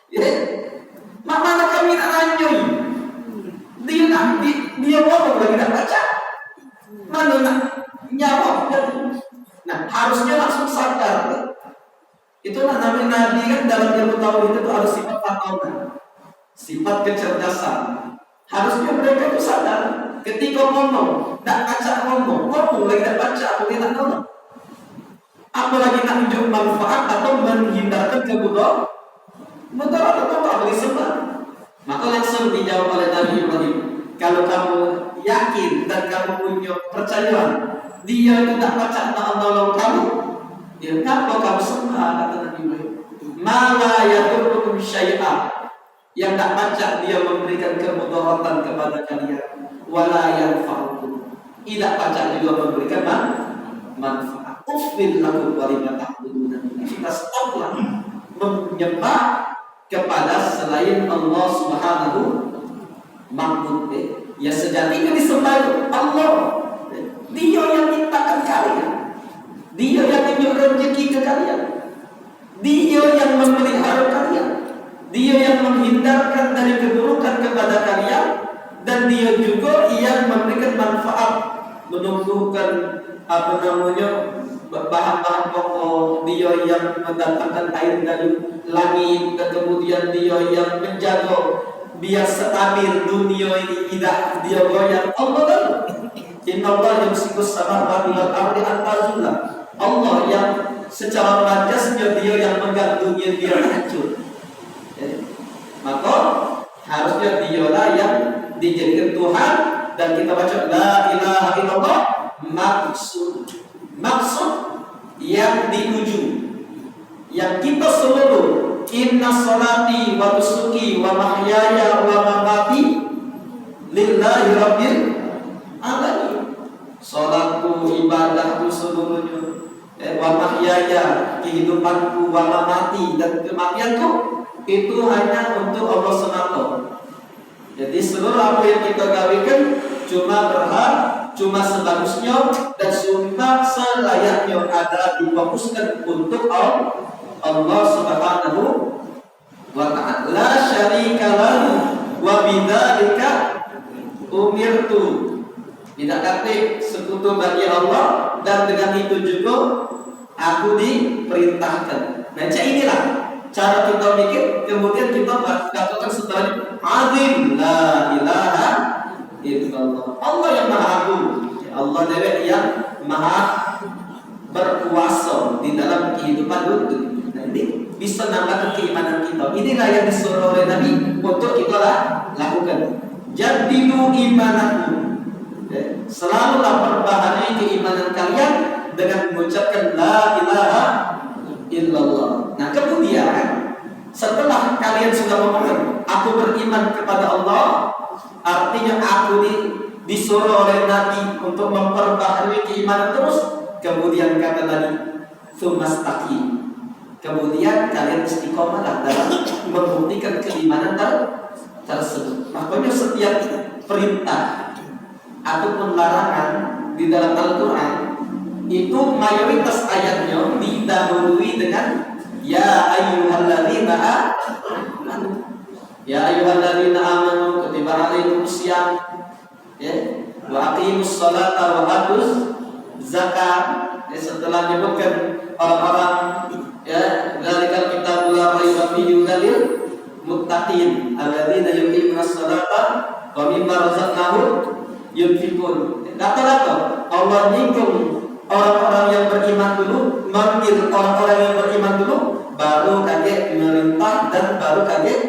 Ya, mana kami nak lanjut? Dia ngomong lagi nak baca. Mana nak nyawa? Nah, harusnya langsung sadar. Itulah Nabi kan dalam ilmu tauhid itu harus sifat fatona, sifat kecerdasan. Harusnya mereka itu sadar ketika ngomong, tak baca ngomong lagi tak baca, aku tidak tahu. Apalagi nak menunjuk manfaat atau menghindarkan kebutuhan, betul atau tak boleh sebab. Maka langsung dijawab oleh Nabi Ibrahim, kalau kamu yakin dan kamu punya percayaan dia tidak baca Allah kamu, dia kenapa kamu sembah, kata Nabi Ibrahim. Mala yadurrukum syai'a, yang tak baca dia memberikan kemudaratan kepada kalian, wala yanfa'ukum, tidak baca juga memberikan manfaat. Ufil lakum wa lima ta'buduna. Kita stoplah menyembah kepada selain Allah Subhanahu ma'bud. Ya sejatinya disembah Allah. Dia yang ciptakan kalian, dia yang memberi rezeki ke kalian, dia yang memelihara kalian, dia yang menghindarkan dari keburukan kepada kalian, dan dia juga yang memberikan manfaat, menumbuhkan bahan-bahan pokok, dia yang mendatangkan air dari langit, dan kemudian dia yang menjaga biar stabil dunia ini tidak dia goyang. Allah kan? Inna Allah yumsikus samawati wal ardi an tazula. Allah yang secara majasnya dia yang megang dunia biar hancur. Maka harusnya dialah yang dijadikan Tuhan, dan kita baca la ilaha illallah. Maksud yang dituju, yang kita seluruh, inna salati wa nusuki wa mahyaya wa mamati lillahi rabbil alamin. Salatku, ibadahku seluruhnya, wa mahyaya, kehidupanku, wa mamati, dan kematianku itu hanya untuk Allah semata. Jadi seluruh apa yang kita gawikan cuma berhak, cuma sebagusnya, dan cuma selayaknya ada difokuskan untuk Allah Subhanahu wa ta'ala. La syarika lahu wa bidzalika umirtu. Tidak ada sekutu bagi Allah, dan dengan itu juga aku diperintahkan. Nah, inilah cara kita mikir, kemudian kita katakan setelah azim la ilaha illallah. Allah yang maha agung, Allah dewek yang maha berkuasa di dalam kehidupan dunia. Nah, ini bisa nambahkan keimanan kita. Inilah yang disuruh oleh Nabi untuk kita lakukan. Jadidu imananku, selalulah perbaharui keimanan kalian dengan mengucapkan la ilaha illallah. Nah, kemudian setelah kalian sudah mengatakan aku beriman kepada Allah, artinya aku disuruh oleh Nabi untuk memperbaharui keimanan terus. Kemudian kata Nabi, tsumastaqim, kemudian kalian istiqomahlah dalam membuktikan keimanan tersebut. Makanya setiap perintah ataupun larangan di dalam Al-Quran itu mayoritas ayatnya didahului dengan ya ayyuhalladzina amanu. Ya ayyuhalladzina amanu kutiba alaikumus syiyam, ya, wa aqimus sholata wa atuz zakat. Setelah menyebutkan orang-orang, ya, dzalikal kitabul la raiba fihi hudalil muttaqin alladzina yuqimunas sholata wa mimma razaqnahum yunfiqun. Kata-kata Allah nyinggung orang-orang yang beriman dulu, manggil orang-orang yang beriman dulu, baru kaget merintah dan baru kaget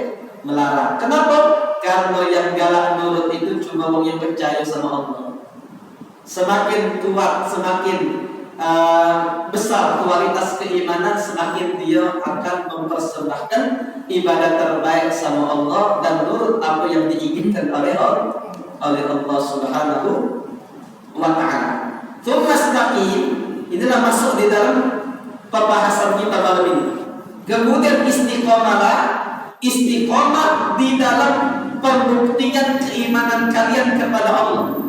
melarang. Kenapa? Karena yang galak nurut itu cuma orang yang percaya sama Allah. Semakin kuat, semakin besar kualitas keimanan, semakin dia akan mempersembahkan ibadah terbaik sama Allah dan nurut apa yang diinginkan oleh Allah Subhanahu wa ta'ala. Tsumastaqim, inilah masuk di dalam pembahasan kita malam ini. Kemudian istiqomah di dalam pembuktian keimanan kalian kepada Allah.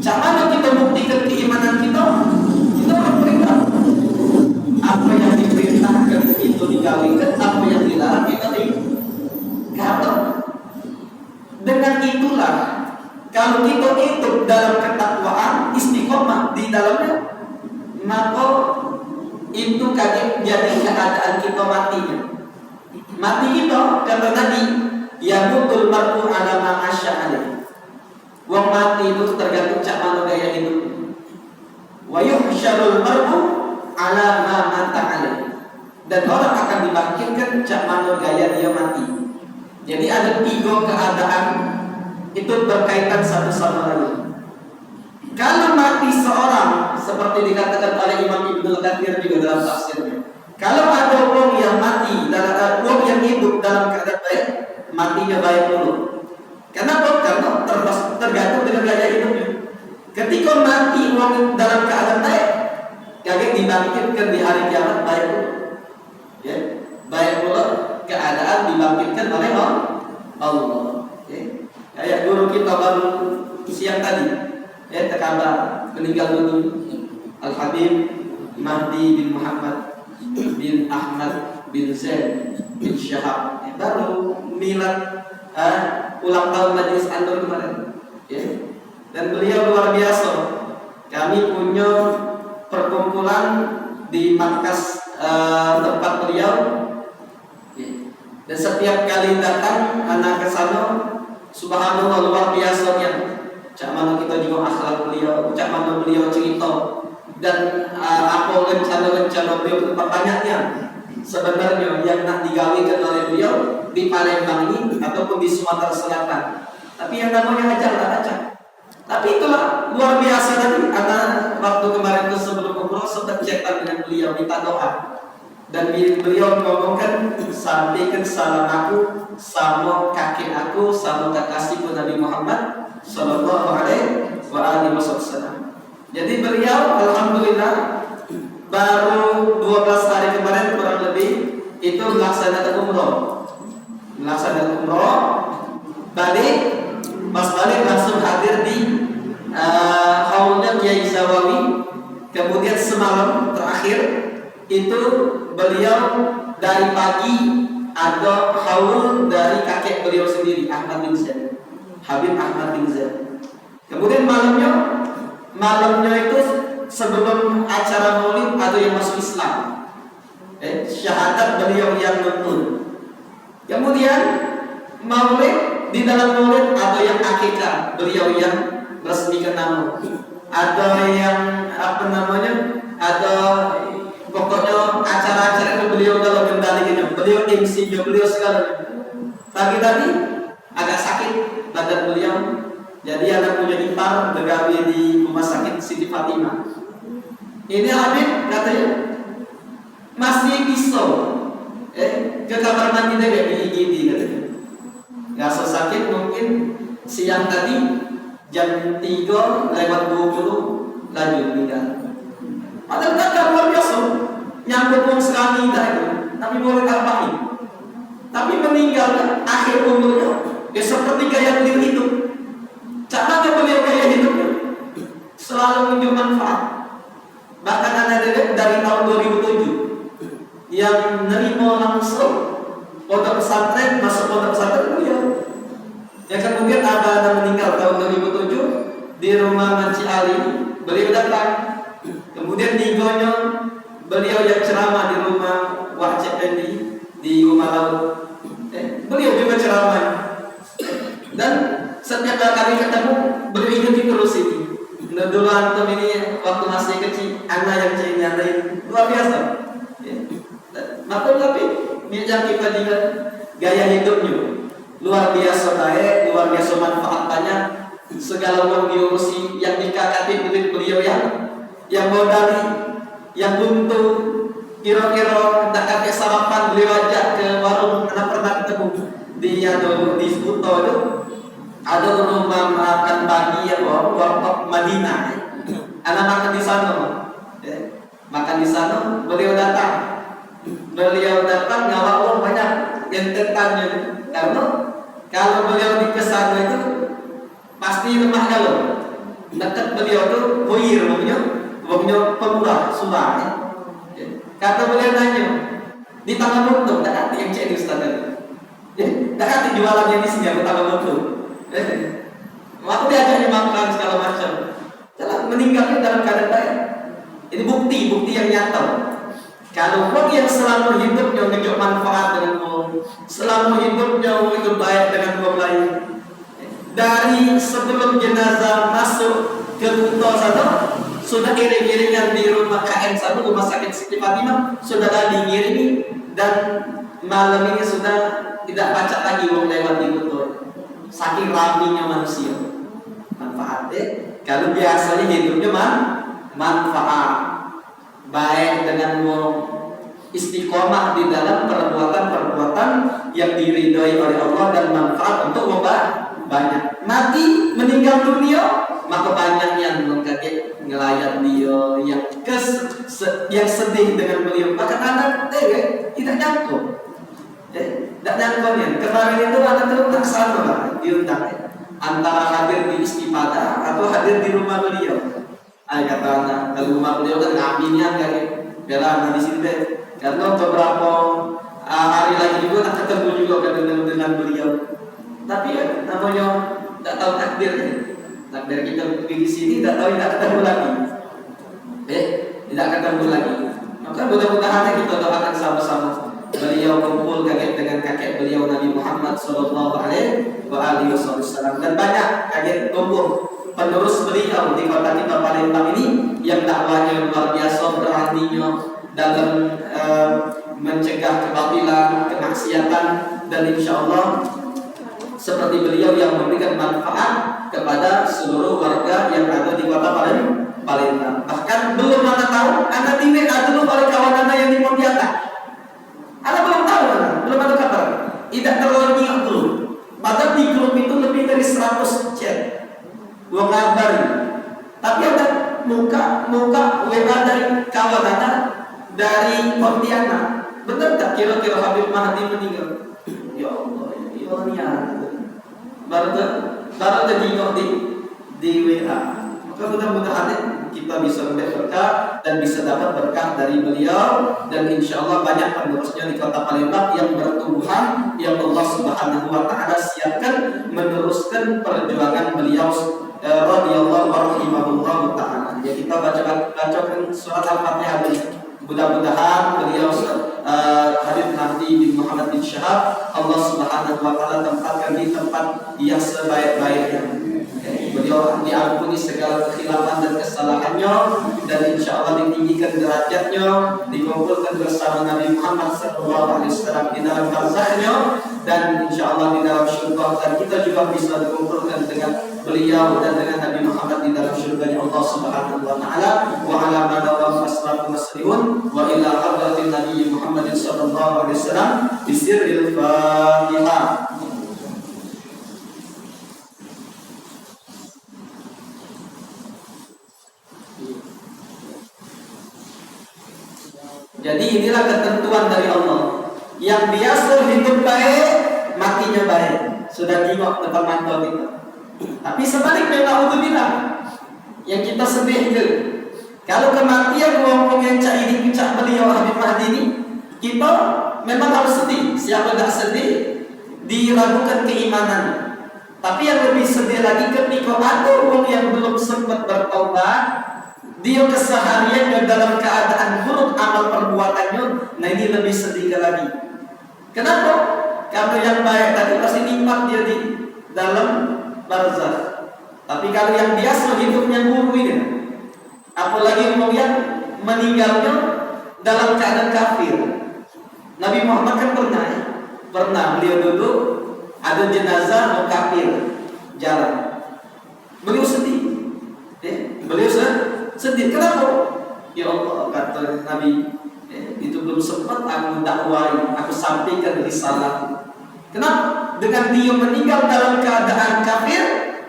Cara kita buktikan keimanan kita? Kita perintah. Apa yang diperintahkan itu digawikan, apa yang dilarang kita kalau dengan itulah kalau kita hidup dalam ketakwaan istiqomah di dalamnya, maka itu kaget jadi keadaan kita matinya. Mati kita kata Nabi, ya mutul mar'u ala ma asya alaih. Wong mati itu tergantung cak mana gaya hidup. Wa yuhsyarul mar'u ala ma mata alaih. Dan orang akan dibangkitkan cak mana gaya dia mati. Jadi ada 3 keadaan itu berkaitan satu sama lain. Kalau mati seorang seperti dikatakan oleh Imam Ibnu Katsir juga dalam tafsirnya. Kalau ada orang yang mati dalam orang yang hidup dalam keadaan baik, matinya baik dulu. Kenapa? Karena tergantung dengan gaya hidupnya. Ketika mati orang dalam keadaan baik, kaget dibangkitkan di hari kiamat baik dulu. Ya, baik dulu keadaan dibangkitkan oleh Allah. Ya. Kayak guru kita baru siang tadi, ya terkabar meninggal dunia Al-Habib Mahdi bin Muhammad bin Ahmad bin Zaid bin Syahab, baru milad ulang tahun Majelis An-Nur kemarin, ya. Dan beliau luar biasa. Kami punya perkumpulan di markas tempat beliau, ya. Dan setiap kali datang anak ke sana, subhanallah luar biasanya. Cak mana kita juga akhlak beliau, cak mana beliau cerita dan apa rencana-rencana beliau itu banyaknya. Sebenarnya yang nak digawikan oleh beliau di Palembang ini ataupun di Sumatera Selatan. Tapi yang namanya hajar tak baca. Tapi itulah luar biasa tadi. Karena waktu kemarin itu sebelum umroh sempat cetak dengan beliau minta doa. Dan beliau ngomongkan, sampaikan salam aku sama kakek aku sama kekasihku Nabi Muhammad sallallahu alaihi wasallam. Jadi beliau alhamdulillah baru 12 hari kemarin kurang lebih itu melaksanakan umroh. Balik, pas balik langsung hadir di haulnya Kiai Zawawi. Kemudian semalam terakhir itu beliau dari pagi ada haul dari kakek beliau sendiri Ahmad bin Zaid, Habib Ahmad bin Zaid. Kemudian malamnya itu sebelum acara maulid ada yang masuk Islam, syahadat beliau yang nutun. Kemudian maulid, di dalam maulid ada yang akikah beliau yang resmikan nama, ada yang ada pokoknya acara-acara itu beliau dalam kendalinya, beliau MC-nya, beliau segala. Tadi agak sakit badan beliau, jadi ada punya ipar begawi di rumah sakit Siti Fatimah. Ini Habib katanya masih bisa ke kamar mandi deh di IGD katanya. Nggak sakit mungkin siang tadi jam 3:20 lanjut meninggal. Padahal kan luar biasa, nyambut uang sekali dah itu, tapi boleh tambahin. Tapi meninggal akhir umurnya, ya seperti gaya beliau hidup. Cara beliau gaya hidupnya selalu menunjuk manfaat. Bahkan ada dari tahun 2007 yang nerima langsung pondok pesantren, masuk pondok pesantren beliau. Ya kemudian ada meninggal tahun 2007 di rumah Manci Ali, beliau datang. Kemudian di Gonyo beliau yang ceramah di rumah Wahcep Endi di rumah laut. Beliau juga ceramah. Dan setiap kali ketemu beliau ikuti terus ini. Nah, dulu antum ini waktu masih kecil, anak yang ini anak ini luar biasa. Tapi yang kita juga gaya hidupnya luar biasa baik, luar biasa manfaat banyak. Segala uang diurusi yang dikakati beliau yang modali, yang buntu, kira-kira tak kakek sarapan beliau ajak ke warung. Karena pernah ketemu dia dulu di Sekuto itu ada rumah makan pagi ya, warung Madinah. Anak makan di sana, makan di sana. Beliau datang ngawa uang banyak yang tentannya. Karena kalau beliau di kesana itu pasti lemah kalau dekat beliau tuh boir, Wongnya pemurah, suara. Kata beliau nanya, Di tangan untuk tak hati yang cek di Ustaz tadi. Tak hati jualannya di sini aku tangan untuk. Aku diajaknya makan segala macam. Telah meninggalnya dalam keadaan baik. Ini bukti yang nyata. Kalau orang yang selalu hidupnya menunjuk manfaat dengan orang, selalu hidupnya itu baik dengan orang lain, dari sebelum jenazah masuk ke Kuto satu, sudah iring-iringan di rumah KN1 Rumah Sakit Siti Fatimah sudah diiringi, dan malam ini sudah tidak baca lagi orang lewat di Kuto. Saking raminya manusia. Manfaatnya, kalau biasanya hidupnya manfaat. Baik dengan istiqomah di dalam perbuatan-perbuatan yang diridhoi oleh Allah dan manfaat untuk banyak. Mati meninggal dunia, maka banyak yang mengkaget ngelayat dia, yang sedih dengan beliau. Maka anak tidak nyangkut. Tidak nyangkutnya. Kemarin itu anak itu tak sama diundang antara hadir di istifadah atau hadir di rumah beliau. Kata anak, kalau rumah beliau kan ngaminnya kayak bela di sini deh. Karena beberapa hari lagi juga tak ketemu juga dengan beliau. Tapi ya namanya tak tahu takdir. Takdir kita di sini tak tahu tidak ketemu lagi. Tidak ketemu lagi. Maka mudah-mudahan kita doakan sama-sama beliau kumpul dengan kakek beliau Nabi Muhammad Sallallahu Alaihi Wasallam, dan banyak kakek kumpul penerus beliau di kota kita Palembang ini yang dakwahnya luar biasa beraninya dalam mencegah kebatilan, kemaksiatan, dan insya Allah seperti beliau yang memberikan manfaat kepada seluruh warga yang ada di kota Palembang. Bahkan belum mana tahu anak ini ada dulu oleh kawan anak yang di Pontianak. Anak belum tahu, belum ada kabar. Tidak terlalu ingat dulu. Padahal di grup itu lebih dari 100 chat. Gua kabar, tapi ada muka WA dari kawan anak dari Pontianak. Benar tak kira-kira Habib Mahdi meninggal? Ya Allah, ya baru tadi di WA. Maka mudah-mudahan kita bisa melihat berkah dan bisa dapat berkah dari beliau, dan insya Allah banyak penerusnya di kota Palembang yang bertumbuhan, yang Allah Subhanahu Wa Taala siapkan meneruskan perjuangan beliau radhiyallahu rahimahullahu taala. Ya, kita bacakan surat Al-Fatihah dulu. Mudah-mudahan beliau Habib Mahdi bin Muhammad bin Syahab Allah Subhanahu wa taala tempatkan di tempat yang sebaik-baiknya. Beliau diampuni segala kekhilafan dan kesalahannya, dan insya Allah ditinggikan derajatnya, dikumpulkan bersama Nabi Muhammad SAW di dalam barzahnya, dan insya Allah di dalam syurga, dan kita juga bisa dikumpulkan dengan beliau dan dengan Nabi Muhammad di dalam syurganya Allah Subhanahu wa taala. Wa ala madawam asratu masriun wa ila hadratin Nabi Muhammad sallallahu alaihi wasallam bi sirril Fatihah. Jadi inilah ketentuan dari Allah. Yang biasa hidup baik, matinya baik. Sudah tengok depan mata kita. Tapi sebaliknya naudzubillah, yang kita sedih itu, kalau kematian orang yang cak ini cak beliau Habib Mahdi ini, kita memang harus sedih. Siapa tak sedih diragukan keimanan. Tapi yang lebih sedih lagi ketika ada orang yang belum sempat bertaubat, dia kesehariannya dalam keadaan buruk amal perbuatannya. Nah, ini lebih sedih lagi. Kenapa? Karena yang baik tadi pasti nikmat dia di dalam barzah. Tapi kalau yang biasa hidupnya buruk ini, apalagi orang yang meninggalnya dalam keadaan kafir. Nabi Muhammad kan pernah beliau duduk, ada jenazah mau kafir jalan. Beliau sedih. Beliau sedih. Kenapa? Ya Allah, kata Nabi, itu belum sempat aku dakwai, aku sampaikan risalah. Kenapa? Dengan dia meninggal dalam keadaan kafir,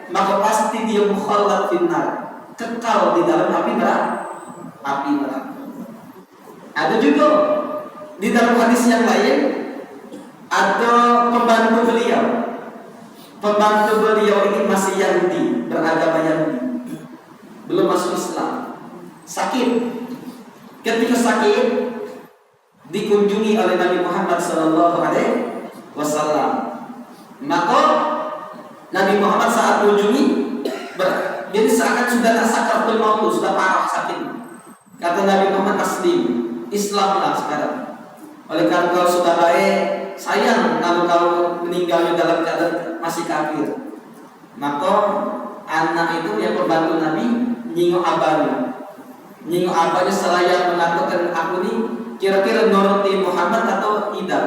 maka pasti dia mukhallad finnar, kekal di dalam api neraka. Ada juga di dalam hadis yang lain, ada pembantu beliau. Pembantu beliau ini masih Yahudi, beragama Yahudi, belum masuk Islam, sakit. Ketika sakit, dikunjungi oleh Nabi Muhammad sallallahu alaihi wasallam. Maka Nabi Muhammad saat kunjungi jadi seakan sudah tak sakaratul maut, sudah parah sakit. Kata Nabi Muhammad, aslim, Islamlah sekarang. Oleh karena kau sudah baik, sayang kalau kau meninggalnya dalam keadaan masih kafir. Maka anak itu yang membantu Nabi nyingok abahnya. Nyingok abahnya seraya mengatakan, aku ini kira-kira nuruti Muhammad atau tidak.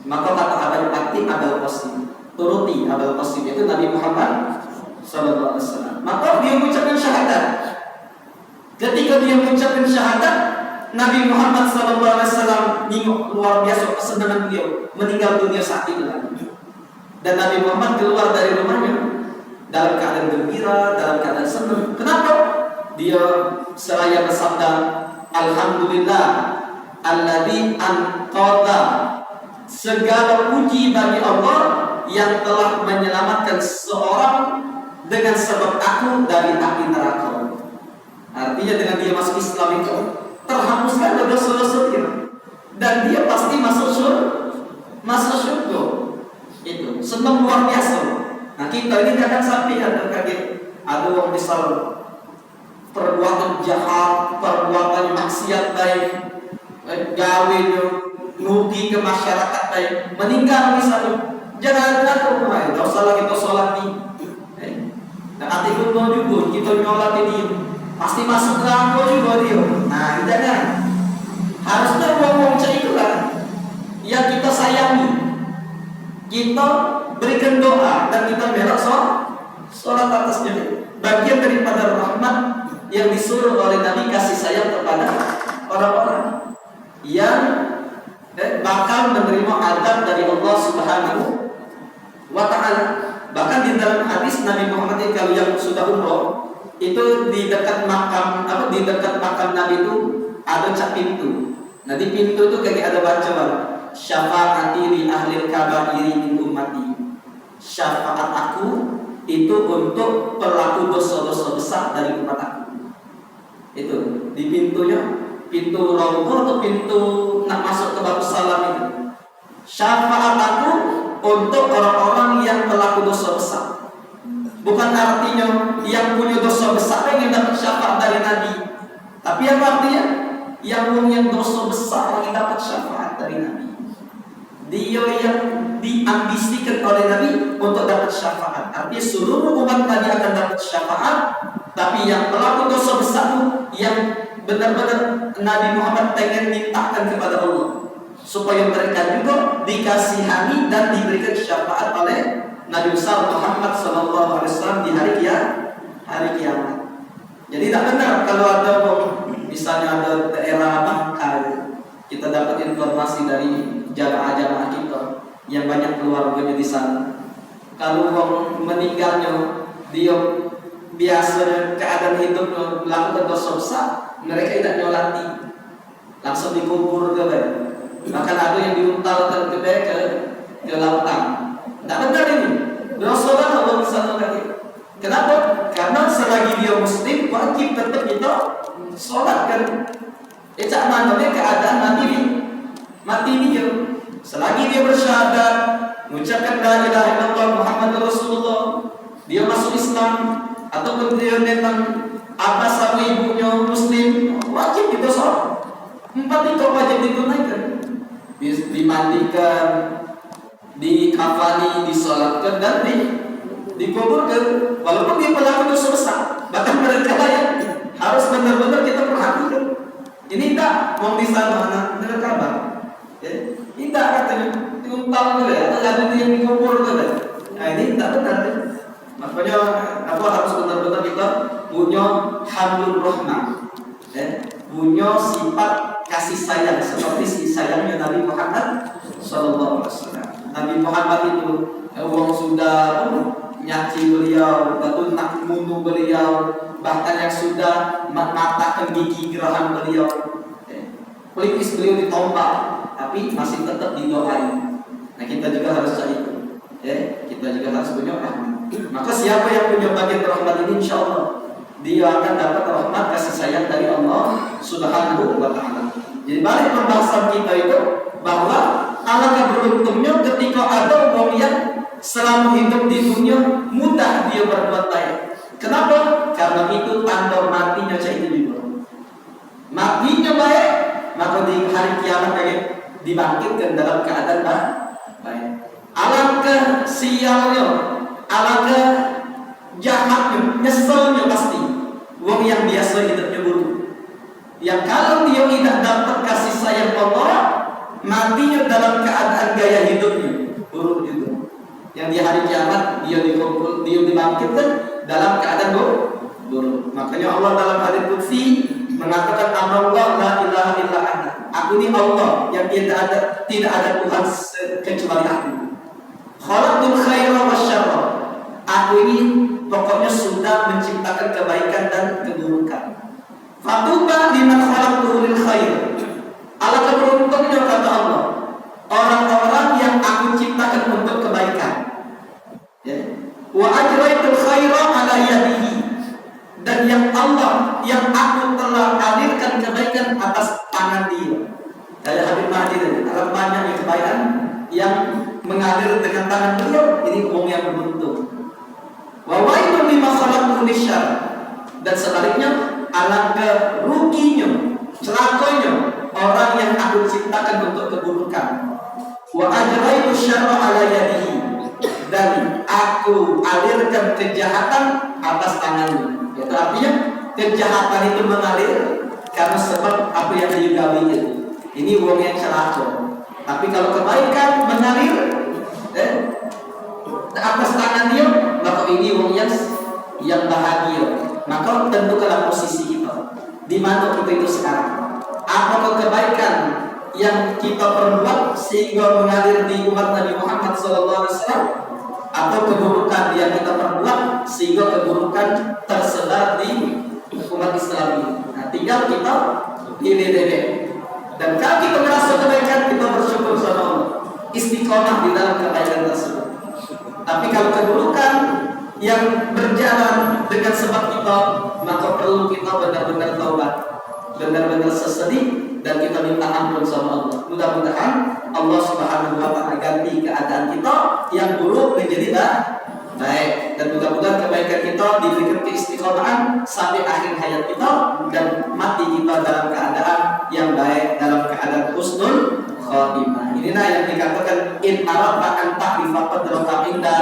Maka kata abahnya, pasti Abul Qasim, turuti Abul Qasim, itu Nabi Muhammad sallallahu alaihi wasallam. Maka dia mengucapkan syahadat. Ketika dia mengucapkan syahadat, Nabi Muhammad sallallahu alaihi wasallam luar biasa kesenangan beliau meninggal dunia saat itu. Dan Nabi Muhammad keluar dari rumahnya dalam keadaan gembira, dalam keadaan senang. Kenapa? Dia seraya bersabda, alhamdulillah alladzi anqadha, segala puji bagi Allah yang telah menyelamatkan seorang dengan sebab aku dari api neraka. Artinya dengan dia masuk Islam itu terhapuskan dosa-dosa dia, dan dia pasti masuk surga. Itu senang luar biasa. Nah kita ini kadang sampai ada kaget, ada orang besar perbuatan jahat, perbuatan maksiat baik, gawe nugi ke masyarakat baik, meninggal misalnya, jangan jatuh kemarin, tak usah lagi kita sholat nih. Dan hati kuno juga kita nyolat ini pasti masuk neraka juga dia. Nah jangan, harusnya ngomong macam itulah yang kita sayangi, kita berikan doa dan kita belok sholat atasnya. Bagian daripada rahmat yang disuruh oleh Nabi, kasih sayang kepada orang-orang yang bakal menerima adab dari Allah Subhanahu wa ta'ala. Bahkan di dalam hadis Nabi Muhammad kalau yang sudah umroh itu di dekat makam Nabi itu ada cak pintu. Nah di pintu itu kayak ada bacaan syafaati li ahli kabairi min ummati. Syafaat aku itu untuk pelaku dosa-dosa besar dari umat aku. Itu di pintunya, pintu Raudhah atau pintu nak masuk ke Bab Salam itu. Syafaat aku untuk orang-orang yang pelaku dosa besar. Bukan artinya yang punya dosa besar yang dapat syafaat dari Nabi, tapi apa artinya? Yang punya dosa besar yang dapat syafaat dari Nabi. Dia yang diambisikan oleh Nabi untuk dapat syafaat. Artinya seluruh umat Nabi akan dapat syafaat, tapi yang pelaku dosa besar yang benar-benar Nabi Muhammad pengen mintakan kepada Allah supaya mereka juga dikasihani dan diberikan syafaat oleh Nabi besar Muhammad sallallahu alaihi wasallam di hari kiamat. Jadi tak benar kalau ada misalnya ada daerah Bangka, kita dapat informasi dari jamaah-jamaah kita yang banyak keluarganya di sana. Kalau orang meninggalnya dia biasa keadaan hidupnya melakukan dosa besar, mereka tidak nyolati, langsung dikubur ke bawah. Bahkan ada yang diuntalkan ke lautan. Tidak benar ini. Dosa Allah bisa tadi. Kenapa? Karena selagi dia muslim wajib tetap kita sholat kan. Cak mananya keadaan mati dia. Selagi dia bersyahadat, mengucapkan la ilaha illallah Muhammadur Rasulullah, dia masuk Islam ataupun dia memang apa sama ibunya muslim, wajib kita sholat. 4 itu wajib ditunaikan. Dimandikan, dikafani, disolatkan dan dikuburkan. Walaupun dia pelaku dosa besar, bahkan mereka yang harus benar-benar kita perhatikan. Ini tak mau di sana dengar kabar. Tidak katanya diuntal dulu ya, atau yang dikubur dulu. Nah ini tak benar. Makanya apa harus benar-benar kita punya hamdul rahmah, punya sifat kasih sayang seperti si sayangnya Nabi Muhammad sallallahu alaihi wasallam. Nabi Muhammad itu orang sudah nyaci beliau, betul nak mundur beliau, bahkan yang sudah mematahkan gigi geraham beliau, pelipis beliau ditombak, tapi masih tetap didoain. Nah kita juga harus cari itu, kita juga harus punya rahmat. Maka siapa yang punya bagian rahmat ini, insya Allah dia akan dapat rahmat kasih sayang dari Allah Subhanahu wa Ta'ala. Jadi balik pembahasan kita itu bahwa alangkah beruntungnya ketika ada orang yang selama hidup di dunia mudah dia berbuat baik. Kenapa? Karena itu tanda matinya itu juga. Matinya baik, maka di hari kiamat dibangkitkan dalam keadaan baik. Alangkah sialnya, alangkah jahatnya, nyeselnya pasti. Wong yang biasa hidupnya buruk. Yang kalau dia tidak dapat kasih sayang Allah, matinya dalam keadaan gaya hidupnya buruk juga. Yang di hari kiamat dia dibangkitkan dalam keadaan buruk. Makanya Allah dalam hadits qudsi mengatakan Allah la ilaha illa ana. Aku ini Allah yang tidak ada Tuhan kecuali aku. Khalaqtul khaira wasyarra. Aku ini pokoknya sudah menciptakan kebaikan dan keburukan. Fatuba liman khalaqtuhu lil khair. Alangkah beruntungnya kata Allah orang-orang yang aku ciptakan untuk kebaikan. Wa ajraitul khaira ala yadihi. Dan yang Allah yang aku telah alirkan kebaikan atas tangan dia. Kayak Habib Mahdi tadi, ada banyak kebaikan yang mengalir dengan tangan beliau. Ini orang yang beruntung. Wa wailun mimma khalaqtuhu lisyarr. Dan sebaliknya alangkah ruginya, celakanya orang yang aku ciptakan untuk keburukan. Wa ajraitu syarra ala yadihi. Dan aku alirkan kejahatan atas tangannya. Itu artinya kejahatan itu mengalir karena sebab apa yang dia gawe itu. Ini wong yang celaka. Tapi kalau kebaikan mengalir atas tangan dia, maka ini wong yang bahagia. Maka tentukanlah posisi kita. Di mana kita itu sekarang? Apakah kebaikan yang kita perbuat sehingga mengalir di umat Nabi Muhammad SAW? Atau keburukan yang kita perbuat sehingga keburukan tersebar di umat Islam ini? Nah, tinggal kita pilih. Dan kalau kita merasa kebaikan, kita bersyukur sama Allah, istiqomah di dalam kebaikan tersebut. Tapi kalau keburukan yang berjalan dengan sebab kita, maka perlu kita benar-benar taubat, benar-benar sesedih, dan kita minta ampun sama Allah. Mudah-mudahan Allah Subhanahu wa Ta'ala ganti keadaan kita yang buruk menjadi baik, dan mudah-mudahan kebaikan kita diberikan keistiqomahan sampai akhir hayat kita, dan mati kita dalam keadaan yang baik, dalam keadaan husnul khotimah. Inilah yang dikatakan in aradta an ta'rifa qadraka inda.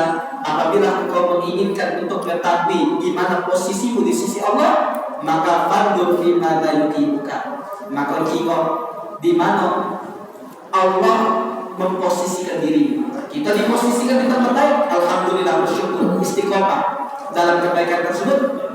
Apabila engkau menginginkan untuk mengetahui gimana posisimu di sisi Allah, maka fandur fi ma yuqibuka. Maka jika di mana Allah memposisikan diri, kita diposisikan di tempat baik, alhamdulillah, bersyukur, istiqomah dalam kebaikan tersebut,